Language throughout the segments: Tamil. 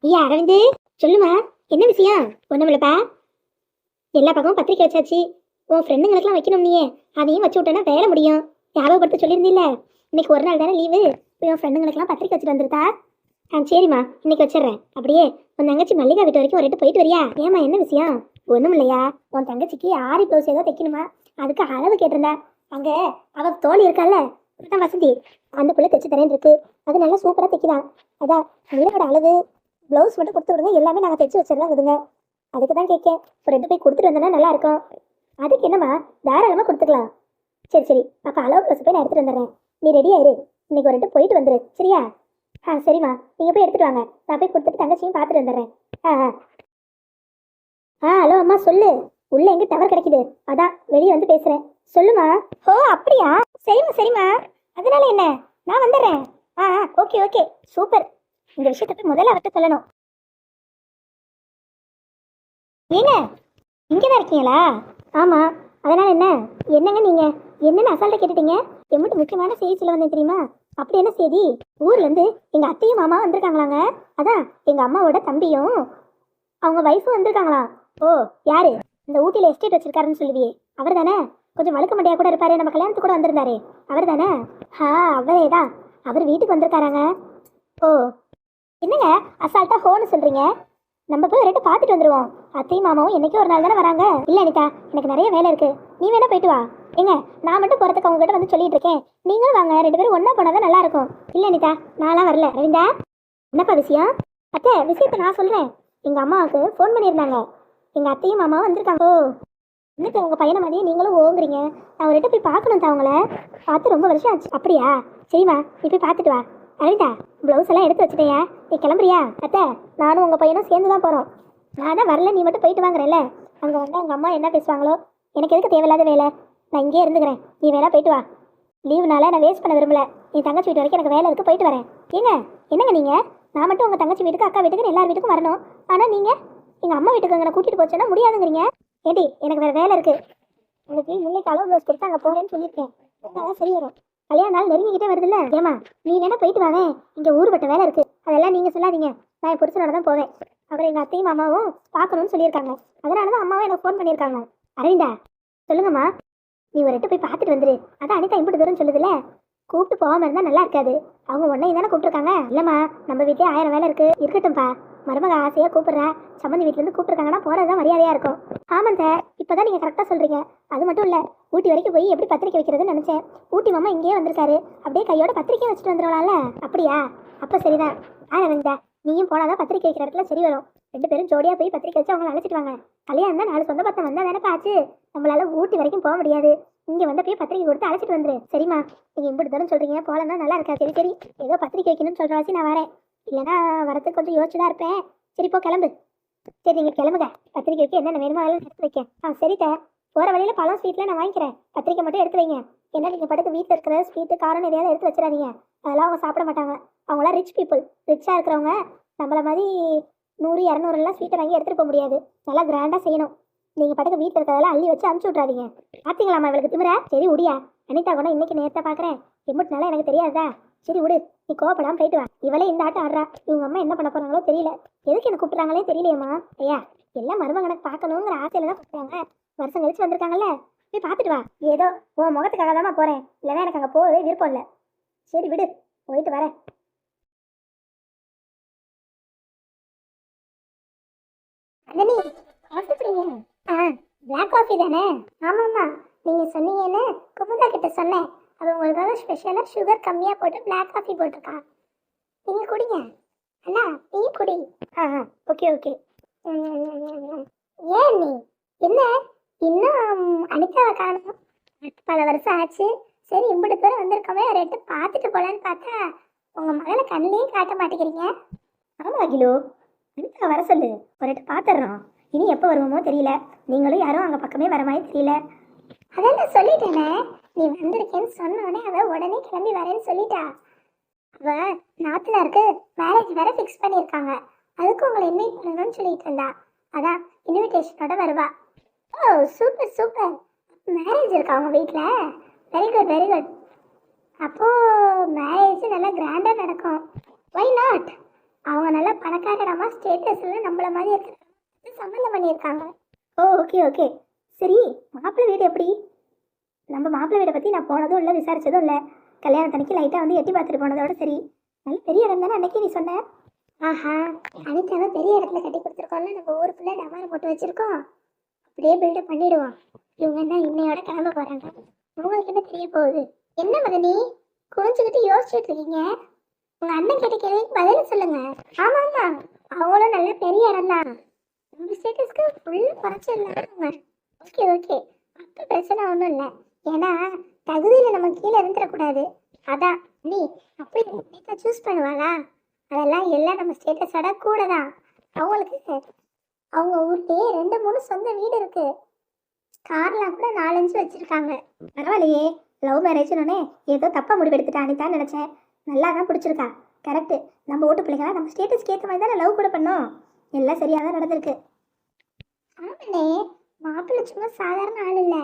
ஐயா அரவிந்து, சொல்லுமா. என்ன விஷயம்? ஒண்ணுமில்லப்பா. எல்லா பக்கமும் பத்திரிக்கை வச்சாச்சு. உன் ஃப்ரெண்டுங்களுக்குலாம் வைக்கணும் நீயே. அதையும் வச்சு விட்டேன்னா வேலை முடியும். ஞாபகப்படுத்த சொல்லியிருந்தில்ல. இன்னைக்கு ஒரு நாள் தானே லீவு. உன் ஃப்ரெண்டுங்களுக்குலாம் பத்திரிக்கை வச்சுட்டு வந்துருத்தா. சரிம்மா, இன்னைக்கு வச்சிடுறேன். அப்படியே உன் தங்கச்சி மல்லிகா வீட்டு வரைக்கும் ஒரு ரெட்டு போயிட்டு வரியா? ஏமா என்ன விஷயம்? ஒன்றும் இல்லையா, உன் தங்கச்சிக்கு ஆரி ப்ளவுஸ் ஏதோ தைக்கணுமா, அதுக்கு அளவு கேட்டிருந்தா. அங்க அவ தோழி இருக்கால, வசந்தி, அந்த பிள்ளை தைச்சு தரேன் இருக்கு. அது நல்லா சூப்பராக தைக்கிறான். அதான் பிள்ளையோட அளவு ப்ளவுஸ் மட்டும் கொடுத்து விடுங்க, எல்லாமே நாங்கள் தைச்சு வச்சிடலாம் விடுங்க. அதுக்கு தான் கேட்கேன். ஒரு ரெண்டு போய் கொடுத்துட்டு வந்தோன்னா நல்லா இருக்கும். அதுக்கு என்னம்மா, தாராளமாக கொடுத்துக்கலாம். சரி சரி, அப்போ அளவு ப்ளவுஸ் போய் நான் எடுத்துகிட்டு வந்துடுறேன். நீ ரெடியா இரு. இன்னைக்கு ஒரு ரெண்டு போயிட்டு வந்துரு, சரியா? சரிம்மா, நீங்கள் போய் எடுத்துகிட்டு வாங்க. நான் போய் கொடுத்துட்டு தங்கச்சியும் பார்த்துட்டு வந்துடுறேன். ஹலோ அம்மா, சொல்லு. உள்ள எங்கே டவர் கிடைக்குது, அதான் வெளியே வந்து பேசுகிறேன். சொல்லுமா. ஓ அப்படியா, சரிம்மா சரிம்மா. அதனால என்ன, நான் வந்துடுறேன். Okay okay, super. இந்த விஷயத்தை போய் முதல்ல அவர்கிட்ட சொல்லணும். ஏங்க, இங்கே தான் இருக்கீங்களா? ஆமாம். அதனால் என்ன? என்னங்க நீங்கள் என்னென்னு அசால்ட்டாக கேட்டுட்டீங்க. எம்பிட்டு முக்கியமான செய்தி சொல்ல வந்தேன் தெரியுமா? அப்படி என்ன செய்தி? ஊர்லேருந்து எங்கள் அத்தையும் மாமா வந்திருக்காங்களாங்க. அதான் எங்கள் அம்மாவோட தம்பியும் அவங்க ஒய்ஃபும் வந்திருக்காங்களா. ஓ, யாரு? இந்த ஊட்டியில் எஸ்டேட் வச்சிருக்காருன்னு சொல்லுவியே, அவர் தானே? கொஞ்சம் வழுக்க மண்டையா கூட இருப்பாரு, நம்ம கல்யாணத்துக்கு கூட வந்திருந்தாரு, அவர் தானே? அவரே தான். அவர் வீட்டுக்கு வந்திருக்காராங்க. ஓ, என்னங்க அசால்ட்டாக ஹோன்னு சொல்கிறீங்க? நம்ம போய் ரெண்டு பார்த்துட்டு வந்துடுவோம். அத்தையும் மாமாவும் என்னைக்கு ஒரு நாள் தானே வராங்க. இல்லை அனிதா, எனக்கு நிறைய வேலை இருக்கு, நீ வேணா போயிட்டு வா. ஏங்க, நான் மட்டும் போகிறதுக்கு அவங்க கிட்ட வந்து சொல்லிட்டு இருக்கேன், நீங்களும் வாங்க, ரெண்டு பேரும் ஒன்றா போனால் தான் நல்லா இருக்கும். இல்லை அனிதா, நான்லாம் வரல. அரவிந்தா, என்னப்பா விஷயம்? அத்தை, விஷயத்தை நான் சொல்கிறேன். எங்கள் அம்மாவுக்கு ஃபோன் பண்ணியிருந்தாங்க, எங்கள் அத்தையும் மாமாவும் வந்திருக்காங்க. ஓ, இன்னைக்கு உங்கள் பையனை மாதிரியே நீங்களும் ஓங்குறீங்க. நான் ஒரு போய் பார்க்கணும் தான், அவங்கள பார்த்து ரொம்ப வருஷம் ஆச்சு. அப்படியா? சரிம்மா, நீ போய் பார்த்துட்டு வா. அரவிந்தா, ப்ளவுஸ் எல்லாம் எடுத்து வச்சுட்டேயா? நீ கிளம்புறியா? அத்தை, நானும் உங்கள் பையனும் சேர்ந்து தான் போகிறோம். நான் தான் வரல, நீ மட்டும் போயிட்டு வாங்குறேன்ல. அங்கே வந்து எங்கள் அம்மா என்ன பேசுவாங்களோ, எனக்கு எதுக்கு தேவையில்லாத வேலை, நான் இங்கேயே இருந்துக்கிறேன். நீ வேணா போயிட்டு வா. லீவுனால நான் வேஸ்ட் பண்ண விரும்பல. நீ தங்கச்சி வீட்டு வரைக்கும் எனக்கு வேலை இருக்குது, போயிட்டு வரேன். ஏங்க, என்னங்க நீங்கள், நான் மட்டும் உங்கள் தங்கச்சி வீட்டுக்கு அக்கா வீட்டுக்கு எல்லார் வீட்டுக்கும் வரணும். ஆனால் நீங்கள் எங்கள் அம்மா வீட்டுக்கு அங்கே கூட்டிகிட்டு போச்சுன்னா முடியாதுங்கிறீங்க. ஏடி, எனக்கு வேறு வேலை இருக்குது. உங்களுக்கு முன்னைக்கு அளவு ப்ளவுஸ் கொடுத்து அங்கே போகிறேன்னு சொல்லியிருக்கேன். அதான் சரி வரும். கல்யாண நாள் நெருங்கிக்கிட்டே வருதுல்ல. ஏமா, நீ வேணா போயிட்டு வாங்க. இங்கே ஊருப்பட்ட வேலை இருக்குது, அதெல்லாம் நீங்கள் சொல்லாதீங்க. நான் என் புருஷனோட தான் போவேன். அப்புறம் எங்கள் அத்தையும் அம்மாவும் பார்க்கணும்னு சொல்லியிருக்காங்க. அதனால தான் அம்மாவும் எனக்கு ஃபோன் பண்ணியிருக்காங்க. அரவிந்தா, சொல்லுங்கம்மா. நீ ஒரு போய் பார்த்துட்டு வந்துரு. அதான் அனிதா இம்பிட்டு தூரம் சொல்லுதுல்ல, கூப்பிட்டு போகாமல் இருந்தால் நல்லா இருக்காது. அவங்க உன்னையும் தானே கூப்பிட்டுருக்காங்க. இல்லைம்மா, நம்ம வீட்டிலே 1000 வேலை இருக்குது, இருக்கட்டும்ப்பா. மருமக ஆசையாக கூப்பிட்றா, சம்மந்தி வீட்டிலேருந்து கூப்பிட்டுருக்காங்கன்னா போகிறது தான் மரியாதையாக இருக்கும். ஆமாம் சார், இப்போ தான் நீங்கள் கரெக்டாக சொல்கிறீங்க. அது மட்டும் இல்லை, ஊட்டி வரைக்கும் போய் எப்படி பத்திரிக்கை வைக்கிறதுன்னு நினச்சேன். ஊட்டி மாமா இங்கேயே வந்திருக்காரு, அப்படியே கையோட பத்திரிக்கை வச்சுட்டு வந்துடுவாங்கல்ல. அப்படியா? அப்போ சரிதான். அரவிந்தா, நீயும் போனாதான் பத்திரிக்கை வைக்கிற இடத்துல சரி வரும். ரெண்டு பேரும் ஜோடியாக போய் பத்திரிக்கை வச்சு அவங்களை அழைச்சிட்டு வாங்க. கல்யாணம் தான் 4 சொந்த பத்தம் வந்தால் தானே ஆச்சு. நம்மளால ஊட்டி வரைக்கும் போக முடியாது. இங்கே வந்து போய் பத்திரிக்கை கொடுத்து அழைச்சிட்டு வந்துரு. சரிம்மா, நீங்கள் இம்பிட்டு தூரம் சொல்கிறீங்க, போகலன்னா நல்லா இருக்கா? சரி சரி, ஏதோ பத்திரிக்கை வைக்கணும்னு சொல்கிறாச்சு, நான் வரேன். இல்லைன்னா வரத்துக்கு கொஞ்சம் யோசிச்சு தான் இருப்பேன். சரி போ, கிளம்பு. சரி, நீங்கள் கிளம்புங்க. பத்திரிக்கை வைக்க என்னென்ன வேணுமோ அதெல்லாம் எடுத்து வைக்க. சரிக்கா, போகிற வழியில் பழம் ஸ்வீட்டில் நான் வாங்கிக்கிறேன். பத்திரிக்கை மட்டும் எடுத்து வைங்க. ஏன்னா நீங்கள் படுத்து வீட்டில் இருக்கிற ஸ்வீட்டு காரம் எதையாவது எடுத்து வச்சிடாதீங்க. அதெல்லாம் அவங்க சாப்பிட மாட்டாங்க. அவங்களாம் ரிச் பீப்புள். ரிச்சாக இருக்கிறவங்க நம்மளை மாதிரி 100 200 ஸ்வீட்டை வாங்கி எடுத்துகிட்டு போக முடியாது. நல்லா கிராண்டாக செய்யணும். நீங்கள் படுக்க வீட்டில் இருக்கிறதெல்லாம் அள்ளி வச்சு அனுப்பிச்சி விட்றாதீங்க. பார்த்தீங்களாம்மா இவளுக்கு திமிர? சரி உடியா. அனிதா கூட இன்னைக்கு நேரத்தை பார்க்குறேன், எம்பிட்டுனால எனக்கு தெரியாதா? சரி விடு, நீ கோவப்படாமல் போயிட்டு வா. இவளே இந்த ஆட்டம் ஆடுறா, இவங்க அம்மா என்ன பண்ண போகிறாங்களோ தெரியல. எதுக்கு என்ன கூப்பிட்றாங்களே தெரியலையம்மா. ஐயா, எல்லாம் மருமகனுக்கு பார்க்கணுங்கிற ஆசையில தான் கூப்பிட்றாங்க. வருஷம் கழிச்சு வந்திருக்காங்கல்ல, போய் பார்த்துட்டு வா. ஏதோ உன் முகத்துக்காக தான் போகிறேன், இல்லைன்னா எனக்கு அங்கே போகவே விருப்பம் இல்லை. சரி விடு, போயிட்டு வரேன். அண்ணனி, காஃபி குடிங்க. பிளாக் காஃபி தானே? ஆமாம்மா, நீங்கள் சொன்னீங்கன்னு குமுதா கிட்ட சொன்னேன். அது உங்களுக்காக ஸ்பெஷலாக சுகர் கம்மியாக போட்டு பிளாக் காஃபி போட்டிருக்கா. நீங்கள் குடிங்க. அண்ணா, நீ குடி. Okay okay. ஏன் நீ என்ன இன்னும் அனிதாவை காணும்? பல வருஷம் ஆச்சு. சரி, இம்பிட்டு தூரம் வந்திருக்கோமே, ரெட்டு பார்த்துட்டு போகலான்னு பார்த்தா உங்கள் மகளை கண்ணிலையும் காட்ட மாட்டேங்கிறீங்க. ஆமாம் அகிலோ, அனிதா வர சொல்லு, ஒரு ரெட்டு பார்த்துட்றோம். இனி எப்போ வருவோமோ தெரியல. நீங்களும் யாரும் அங்கே பக்கமே வர மாதிரி தெரியல. அதான் நான் சொல்லிட்டேனே, நீ வந்திருக்கேன்னு சொன்னோடனே அவள் உடனே கிளம்பி வரேன்னு சொல்லிட்டா. அவள் நாத்தனாருக்கு மேரேஜ் வேற ஃபிக்ஸ் பண்ணியிருக்காங்க, அதுக்கு உங்களை இன்வைட் பண்ணணும்னு சொல்லிட்டு இருந்தா. அதான் இன்விடேஷனோட வருவா. ஓ சூப்பர் சூப்பர், மேரேஜ் இருக்கா அவங்க வீட்டில்? Very good very good. அப்போது மேரேஜ் நல்லா கிராண்டாக நடக்கும். Why not? அவங்க நல்லா பணக்காரடமா ஸ்டேட்டஸ்ல நம்மள மாதிரி இருக்கிற சம்மந்தம் பண்ணியிருக்காங்க. Oh okay okay. சரி, மாப்பிள்ளை வீடு எப்படி? நம்ம மாப்பிள்ளை வீடை பற்றி நான் போனதும் இல்லை, விசாரிச்சதும் இல்லை. கல்யாணத்தன்னைக்கு லைட்டாக வந்து எட்டி பார்த்துட்டு போனதோட சரி. நல்ல பெரிய இடம் தானே அன்னைக்கு நீ சொன்ன. ஆஹா, அனிதாவை பெரிய இடத்துல கட்டி கொடுத்துருக்கோம்ல, நம்ம ஊருக்குள்ளே டமாரம் போட்டு வச்சிருக்கோம். அப்படியே பில்டப் பண்ணிடுவோம். இவங்க என்ன இன்னையோட கிளம்ப போறாங்க, உங்களுக்கு என்ன தெரிய போகுது? என்ன மதனி குளிச்சுக்கிட்டு யோசிச்சுட்டு இருக்கீங்க? உங்க அண்ணன் கேட்ட கேள்விக்கு பதில் சொல்லுங்க. ஆமா ஆமா, அவங்களும் நல்ல பெரிய இடம் தான். உங்க ஸ்டேட்டஸ்க்கு ஃபுல்லா குறைச்சிடலாம். ஓகே ஓகே, அப்போ பிரச்சனை ஒன்றும் இல்லை. ஏன்னா தகுதியில் நம்ம கீழே இருந்துடக்கூடாது. அதான் நீ அப்படி நீட்டா சூஸ் பண்ணுவாளா? அதெல்லாம் எல்லாம் நம்ம ஸ்டேட்டஸோட கூட தான். அவங்களுக்கு அவங்க ஊர்லேயே 2-3 சொந்த வீடு இருக்கு. கார்லாம் கூட 4-5 வச்சிருக்காங்க. பரவாயில்லையே, லவ் மேரேஜ்னே ஏதோ தப்பா முடிவெடுத்துட்டா அனிதான் நினைச்சேன். நல்லா தான் பிடிச்சிருக்கா. கரெக்டு, நம்ம ஓட்டு பிள்ளைங்களா நம்ம ஸ்டேட்டஸ்க்கு ஏற்ற மாதிரி தானே லவ் கூட பண்ணோம். எல்லாம் சரியாக தான் நடந்திருக்கு. ஆமாண்ணே, மாப்பிள்ளை சும்மா சாதாரண ஆள் இல்லை.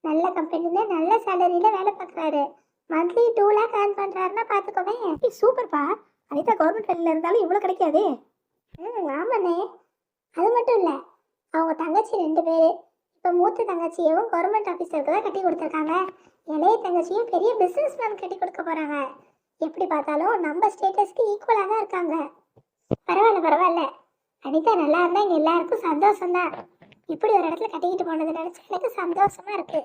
நல்ல கம்பெனில நல்ல சேலரியில வேலை பார்க்குறாரு. மந்த்லி 2 lakh earn பண்ணுறாருன்னா பார்த்துக்கோங்க. சூப்பர்ப்பா. அனிதா கவர்மெண்ட் வேலையில் இருந்தாலும் இவ்வளோ கிடைக்காது. ஆமாண்ணே, அது மட்டும் இல்லை, அவங்க தங்கச்சி 2 பேர். இப்போ மூத்த தங்கச்சியவும் கவர்மெண்ட் ஆஃபீஸருக்கு தான் கட்டி கொடுத்துருக்காங்க. இளைய தங்கச்சியும் பெரிய பிஸ்னஸ் மேன் கட்டி கொடுக்க போகிறாங்க. எப்படி பார்த்தாலும் நம்ம ஸ்டேட்டஸ்க்கு ஈக்குவலாக தான் இருக்காங்க. பரவாயில்ல பரவாயில்ல, அனிதா நல்லா இருந்தால் இங்கே எல்லாருக்கும் சந்தோஷம்தான். இப்படி ஒரு இடத்துல கட்டிக்கிட்டு போனது நினச்சி எனக்கு சந்தோஷமா இருக்கு.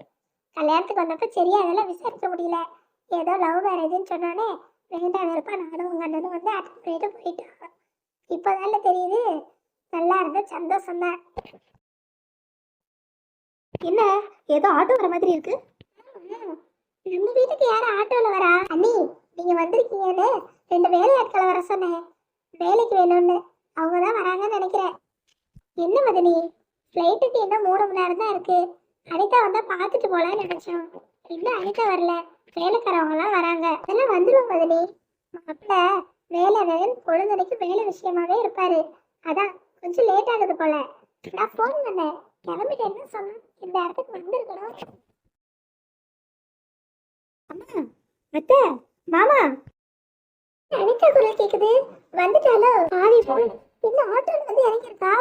கல்யாணத்துக்கு வந்தப்போ சரியா அதெல்லாம் விசாரிக்க முடியல. ஏதோ லவ் மேரேஜ்னு சொன்னோன்னே வேண்டாம் வெறுப்பா நானும் உங்கள் அண்ணனும் வந்து அட்டன் பண்ணிட்டு போயிட்டோம். இப்போதான்ல தெரியுது நல்லா இருந்த சந்தோஷம்தான். என்ன ஏதோ ஆட்டோ வர மாதிரி இருக்கு? நம்ம வீட்டுக்கு யாரும் ஆட்டோவில் வரா? அண்ணி நீங்கள் வந்திருக்கீங்கன்னு 2 வேலையாட்களை வர சொன்னேன். வேலைக்கு வேணும்னு அவங்க தான் வராங்கன்னு நினைக்கிறேன். என்ன மதனி, ஃப்ளைட்டுக்கு இன்னும் 3 மணி நேரம் தான் இருக்கு. அனிதா வந்தால் பார்த்துட்டு போகலான்னு நினச்சோம். இன்னும் அனிதா வரல, வேலைக்காரவங்களாம் வராங்க. அதெல்லாம் வந்துடும் மதனி. மாப்பிள்ள வேலை வேலைன்னு பொழுதுனைக்கு வேலை விஷயமாவே இருப்பாரு. அதான் கொஞ்சம் லேட் ஆகுது போல. நான் ஃபோன் பண்ணேன், கிளம்பிட்டேன்னு சொன்னேன். இந்த இடத்துக்கு வந்திருக்கணும். அம்மா, அத்தை, மாமா, அனிதா குரல் கேக்குது. வந்துட்டாலோ பாவி போன். இன்னும் ஆட்டோல வந்து இறங்கியிருக்கா.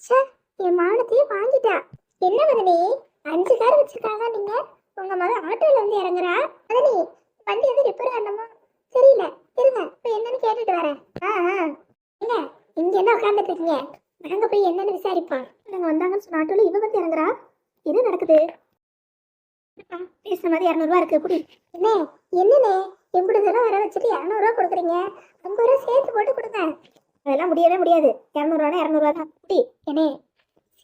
சே, என் மானத்தையே வாங்கிட்டா. என்ன மதனி 5 கார் வச்சிருக்காங்க, நீங்க உங்க மகன் ஆட்டோல வந்து இறங்குறா? மதனி வண்டி எது ரிப்பேர் ஆனமா தெரியல, இருங்க போய் என்னன்னு கேட்டுட்டு வரேன். என்ன இங்க என்ன உட்காந்துட்டு இருக்கீங்க? நாங்க போய் என்னன்னு விசாரிப்போம். நாங்க வந்தாங்கன்னு சொன்ன ஆட்டோல இவ வந்து இறங்குறா. என்ன நடக்குது? பேசுற மாதிரி 200 ரூபா இருக்கு குடி. என்ன என்னண்ணே எப்படி தடவை வர வச்சுட்டு 200 ரூபா கொடுக்குறீங்க? 50 ரூபா சேர்த்து போட்டு கொடுங்க. அதெல்லாம் முடியவே முடியாது. 200 ரூபா 200 ரூபா தான் குடி. என்னே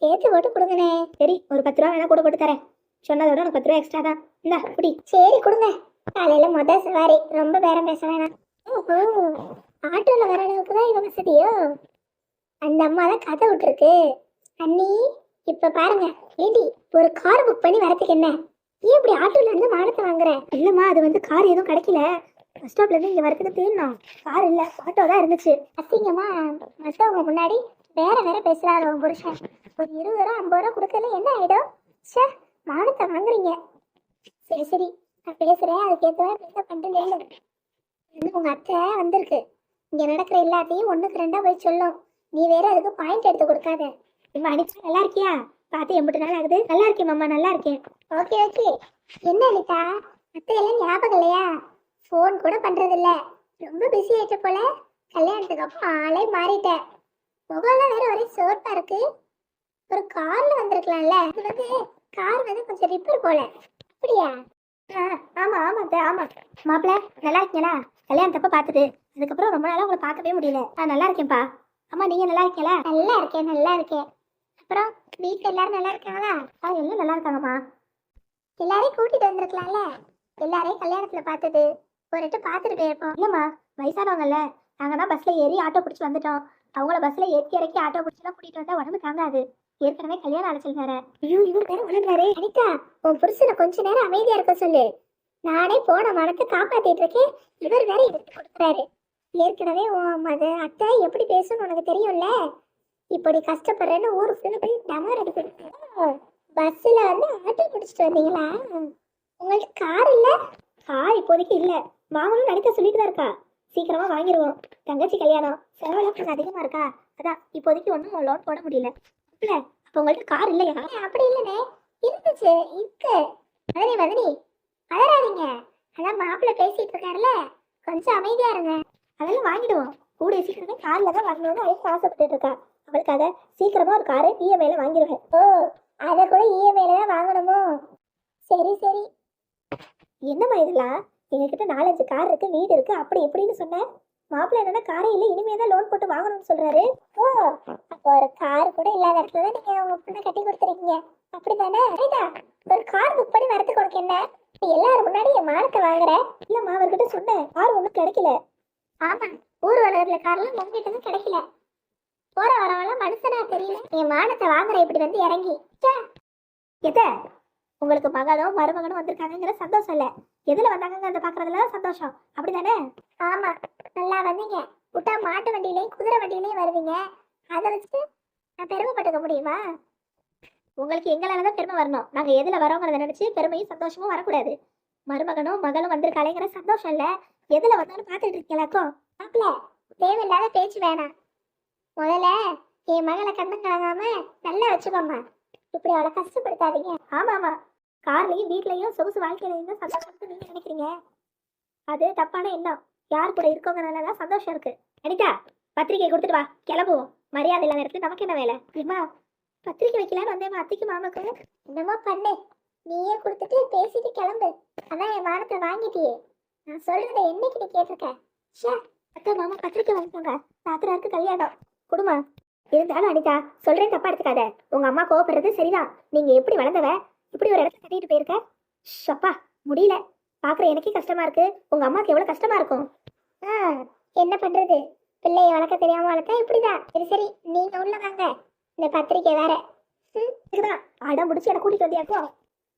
சேர்த்து போட்டு கொடுங்கண்ணே. சரி, ஒரு 10 ரூபா வேணா கூட போட்டு தரேன். சொன்னதோட எனக்கு 10 ரூபா எக்ஸ்ட்ரா தான். இந்தா குடி. சரி கொடுங்க. காலையில சவாரி, ரொம்ப பேரம் பேச வேணாம். ஆட்டோல வர அளவுக்கு தான் இவங்க வசதியோ? அந்த அம்மா தான் கதை விட்டுருக்கு. அண்ணி இப்ப பாருங்க, ஏடி ஒரு கார் புக் பண்ணி வரதுக்கு என்ன? ஏன் இப்படி ஆட்டோல இருந்து மானத்தை வாங்குற? இல்லம்மா, அது வந்து கார் எதுவும் கிடைக்கல. பஸ் ஸ்டாப்ல இருந்து இங்க வரதுக்கு தேடணும். கார் இல்ல, ஆட்டோ தான் இருந்துச்சு. அசிங்கமா மத்தவங்க முன்னாடி வேற பேசுறாரு உங்க புருஷன். ஒரு 20 ரூபா 50 ரூபா கொடுக்கல என்ன ஆயிடும்? சே, மானத்தை வாங்குறீங்க. சரி சரி, நான் பேசுறேன், அதுக்கு ஏற்ற மாதிரி பண்ணிட்டு உங்க அத்தை வந்திருக்கு. இங்க நடக்கிற எல்லாத்தையும் 1க்கு 2 போய் சொல்லும். நீ வேற அதுக்கு பாயிண்ட் எடுத்து கொடுக்காத. இம்மா அனிதா நல்லா இருக்கியா? பார்த்து 80 நாள் ஆகுது. நல்லா இருக்கேன் மாமா, நல்லா இருக்கேன். Okay okay. என்ன அனிதா, அத்தை எல்லாம் ஞாபகம் இல்லையா? ஃபோன் கூட பண்றது இல்ல, ரொம்ப பிஸி ஆயிட்ட போல. கல்யாணத்துக்கு அப்புறம் ஆளே மாறிட்டேன். முகம்லாம் வேற ஒரே சோர்ப்பா இருக்கு. ஒரு கார்ல வந்திருக்கலாம்ல. இது வந்து கார் வந்து கொஞ்சம் ரிப்பேர் போல. அப்படியா? ஆமா ஆமா அத்தை, ஆமா. மாப்பிள்ள நல்லா இருக்கீங்களா? கல்யாணத்தப்ப பார்த்துட்டு அதுக்கப்புறம் ரொம்ப நாளா உங்களை பார்க்கவே முடியல. நல்லா இருக்கேன்ப்பா. அம்மா நீங்க நல்லா இருக்கீங்களா? நல்லா இருக்கேன் நல்லா இருக்கேன். அப்புறம் வீட்டில் எல்லாரும் நல்லா இருக்காங்களா? எல்லாம் நல்லா இருக்காங்கம்மா. எல்லாரையும் கூட்டிட்டு வந்திருக்கலாம்ல. எல்லாரையும் கல்யாணத்துல பார்த்தது ஒரு பார்த்துட்டு போயிருப்போம். இல்லம்மா, வயசானவங்கல்ல, நாங்க தான் பஸ்ல ஏறி ஆட்டோ பிடிச்சி வந்துட்டோம். அவங்கள பஸ்ல ஏற்றி இறக்கி ஆட்டோ பிடிச்சலாம் கூட்டிட்டு வந்தா உடம்பு தாங்காது. ஏற்கனவே கல்யாணம் அழைச்சல் வேற. ஐயோ, இவர் வேற வளர்ந்தாரு. அனிதா, உன் புருஷனை கொஞ்ச நேரம் அமைதியா இருக்க சொல்லு. நானே போன மனத்தை காப்பாத்திட்டு இருக்கேன், இவர் வேற எடுத்து கொடுக்குறாரு. ஏற்கனவே உன் அத்தை எப்படி பேசணும்னு உனக்கு தெரியும்ல. இப்படி கஷ்டப்படுறேன்னு ஊரு ஃபுல்லு போய் டமர் அடிக்க. பஸ்ல வந்து ஆட்டோ பிடிச்சிட்டு வந்தீங்களா? உங்களுக்கு கார் இல்ல? கார் இப்போதைக்கு இல்ல, வாங்கணும்னு அனிதா சொல்லிட்டு தான் இருக்கா. சீக்கிரமா வாங்கிடுவோம். தங்கச்சி கல்யாணம் செலவெல்லாம் கொஞ்சம் அதிகமா இருக்கா, அதான் இப்போதைக்கு ஒன்றும் லோன் போட முடியல. இல்ல அப்போ உங்கள்கிட்ட கார் இல்லையா? அப்படி இல்லைண்ணே, இருந்துச்சு இருக்கு. மதனி மதனி அழறாதீங்க, அதான் மாப்பிள்ளை பேசிட்டு இருக்காருல்ல, கொஞ்சம் அமைதியா இருங்க. அதெல்லாம் வாங்கிடுவோம். கூடிய சீக்கிரமே கார்ல தான் வாங்கணும்னு அவளுக்கு ஆசைப்பட்டு இருக்கா. அவளுக்காக சீக்கிரமா ஒரு காரை இஎம்ஐல வாங்கிடுவேன். ஓ, அதை கூட இஎம்ஐல தான் வாங்கணுமோ? சரி சரி. என்னம்மா இதெல்லாம்? எங்ககிட்ட 4-5 கார் இருக்கு, வீடு இருக்கு, அப்படி எப்படின்னு சொன்னேன். மாப்பிள்ளை என்னன்னா காரே இல்லை, இனிமே தான் லோன் போட்டு வாங்கணும்னு சொல்றாரு. ஓ, அப்போ ஒரு கார் கூட இல்லாத இடத்துல தான் நீங்க உங்க பொண்ணை கட்டி கொடுத்துருக்கீங்க, அப்படித்தானே? ஒரு கார் புக் பண்ணி வரதுக்கு உனக்கு என்ன? நீ எல்லாரும் முன்னாடி என் மானத்தை வாங்குற. இல்லம்மா, அவர்கிட்ட சொன்னேன், கார் ஒன்றும் கிடைக்கல. ஆமா, ஊர் வளர்ல கார்லாம் உங்ககிட்ட தான் கிடைக்கல. போற வரவெல்லாம் மனுஷனா தெரியல, என் மானத்தை வாங்குற இப்படி வந்து இறங்கி. எத உங்களுக்கு மகனும் மருமகனும் வந்திருக்காங்கிற சந்தோஷம் இல்ல, எதுல வந்தாங்க பாக்குறதுல சந்தோஷம், அப்படிதானே? ஆமா, நல்லா வந்தீங்க. விட்டா மாட்டு வண்டியிலையும் குதிரை வண்டியிலையும் வருவீங்க, அதை வச்சுட்டு நான் பெருமைப்பட்டுக்க முடியுமா? உங்களுக்கு எங்களாலதான் பெருமை வரணும். நாங்க எதுல வரோங்கிறத நினைச்சு பெருமையும் சந்தோஷமும் வரக்கூடாது. மருமகனும் மகளும் வந்திருக்காளேங்கிற சந்தோஷம் இல்ல, எதுல வந்தாலும் பாத்துட்டு இருக்கீங்களாக்கும். மாப்பிள்ள, தேவையில்லாத பேச்சு வேணாம். முதல்ல என் மகளை கண்ணு கலங்காம நல்லா வச்சுக்கோங்க, இப்படி அவளை கஷ்டப்படுத்தாதீங்க. ஆமா ஆமா, கார்லயும் வீட்லயும் சொகுசு வாழ்க்கையிலையும் தான் சந்தோஷம் நீங்க நினைக்கிறீங்க, அது தப்பான எண்ணம். யார் கூட இருக்கோங்கிறதுலதான் சந்தோஷம் இருக்கு. அனிதா, பத்திரிக்கை கொடுத்துட்டு வா, கிளம்புவோம். மரியாதை இல்லாத இடத்துல நமக்கு என்ன வேலை? ஏமா, பத்திரிக்கை வைக்கலான்னு வந்தேன் அத்திக்கு மாமாக்கு. என்னமோ பண்ணு, நீயே கொடுத்துட்டு பேசிட்டு கிளம்பு. அதான் என் மானத்தை வாங்கிட்டியே, நான் சொல்றதை என்னைக்கு நீ கேட்டிருக்கேன்? அக்கா மாமா பத்திரிக்கை வாங்கிக்கோங்க, ராத்திராருக்கு கல்யாணம் குடுமா. இருந்தாலும் அனிதா, சொல்றேன் தப்பா எடுத்துக்காத. உங்க அம்மா கோவப்படுறது சரிதான், நீங்க எப்படி வளர்ந்தவ இப்படி ஒரு இடத்துல கட்டிட்டு போயிருக்க. ஷப்பா, முடியல, பாக்குற எனக்கே கஷ்டமா இருக்கு, உங்க அம்மாக்கு எவ்வளவு கஷ்டமா இருக்கும். என்ன பண்றது, பிள்ளைய வளர்க்க தெரியாம வளர்த்தா இப்படிதான். சரி சரி, நீங்க உள்ள வாங்க, இந்த பத்திரிக்கை வேற. இதுதான் அடம் முடிச்சு என்ன கூட்டிட்டு வந்தியாக்கோ?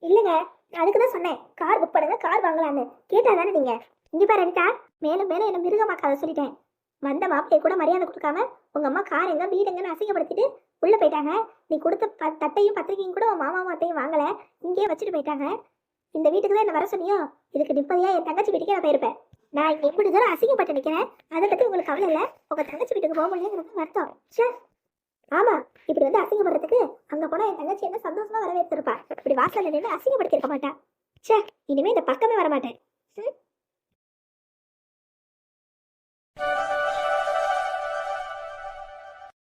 இல்லைங்க, நான் அதுக்கு தான் சொன்னேன், கார் புக் பண்ணுங்க, கார் வாங்கலான்னு. கேட்டா தானே நீங்க? இங்க பாரு அனிதா, மேலும் மேலும் என்ன மிருகமாக்காத சொல்லிட்டேன். வந்த மாப்பிள்ளைய கூட மரியாதை கொடுக்காம உங்க அம்மா கார் எங்க வீடு எங்கன்னு அசிங்கப்படுத்திட்டு உள்ள போயிட்டாங்க. நீ கொடுத்த தட்டையும் பத்திரிக்கையும் கூட உன் மாமா மாத்தையும் வாங்கல, இங்கேயே வச்சுட்டு போயிட்டாங்க. இந்த வீட்டுக்கு தான் என்ன வர சொன்னியோ, இதுக்கு நிம்மதியா என் தங்கச்சி வீட்டுக்கே நான் போயிருப்பேன். நான் இங்க எப்படி தூரம் அசிங்கப்பட்டு நிக்கிறேன், அதை பத்தி உங்களுக்கு கவலை இல்லை. உங்க தங்கச்சி வீட்டுக்கு போக முடியாது வருத்தம். ஆமா, இப்படி வந்து அசிங்கப்படுறதுக்கு அங்க போனா என் தங்கச்சி என்ன சந்தோஷமா வரவேற்றிருப்பா. இப்படி வாசல்ல நின்று அசிங்கப்படுத்திருக்க மாட்டா. இனிமே இந்த பக்கமே வரமாட்டேன்.